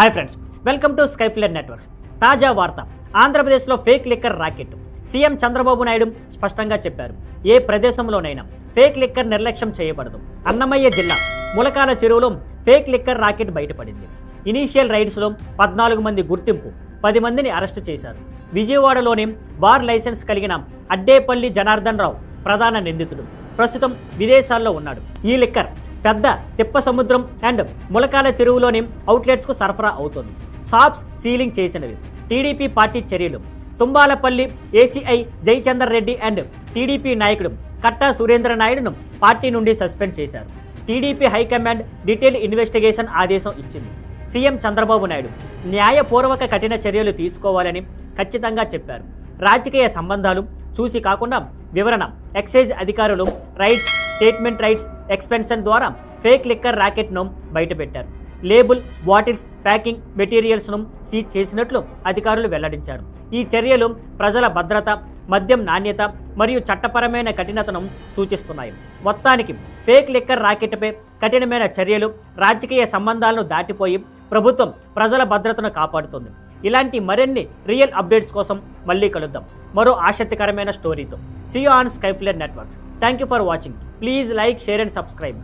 Hi friends, welcome to Skyfler networks. తాజా వార్త, ఆంధ్రప్రదేశ్లో fake liquor racket. CM Chandrababu Naidu స్పష్టంగా చెప్పారు, ఏ ప్రదేశంలోనైనా ఫేక్ లిక్కర్ నిర్లక్ష్యం చేయబడదు. అన్నమయ్య జిల్లా ములకాల చెరువులో ఫేక్ లిక్కర్ రాకెట్ బయటపడింది. ఇనీషియల్ రైడ్స్లో 14 మంది గుర్తింపు, 10 మందిని అరెస్టు చేశారు. విజయవాడలోని బార్ లైసెన్స్ కలిగిన అడ్డేపల్లి జనార్దన్ రావు ప్రధాన నిందితుడు. ప్రస్తుతం విదేశాల్లో ఉన్నాడు. ఈ లిక్కర్ పెద్ద తిప్ప సముద్రం అండ్ ములకాల చెరువులోని అవుట్లెట్స్కు సరఫరా అవుతుంది. షాప్స్ సీలింగ్ చేసినవి. టీడీపీ పార్టీ చర్యలు. Tumbalapalli ACI Jayachandar Reddy and TDP నాయకుడు కట్టా సురేంద్ర నాయుడును పార్టీ నుండి సస్పెండ్ చేశారు. టీడీపీ హైకమాండ్ డీటెయిల్ ఇన్వెస్టిగేషన్ ఆదేశం ఇచ్చింది. సీఎం చంద్రబాబు నాయుడు న్యాయపూర్వక కఠిన చర్యలు తీసుకోవాలని ఖచ్చితంగా చెప్పారు. రాజకీయ సంబంధాలు చూసి కాకుండా వివరణ. ఎక్సైజ్ అధికారులు రైట్స్, స్టేట్మెంట్ రైట్స్ ఎక్స్పెన్షన్ ద్వారా ఫేక్ లిక్కర్ ర్యాకెట్ను బయటపెట్టారు. లేబుల్, బాటిల్స్, ప్యాకింగ్ మెటీరియల్స్ను సీజ్ చేసినట్లు అధికారులు వెల్లడించారు. ఈ చర్యలు ప్రజల భద్రత, మద్యం నాణ్యత మరియు చట్టపరమైన కఠినతను సూచిస్తున్నాయి. మొత్తానికి ఫేక్ లిక్కర్ రాకెట్పై కఠినమైన చర్యలు. రాజకీయ సంబంధాలను దాటిపోయి ప్రభుత్వం ప్రజల భద్రతను కాపాడుతుంది. ఇలాంటి మరిన్ని రియల్ అప్డేట్స్ కోసం మళ్ళీ కలుద్దాం మరో ఆసక్తికరమైన స్టోరీతో. See you on Skyfler networks. Thank you for watching. Please like, share and subscribe.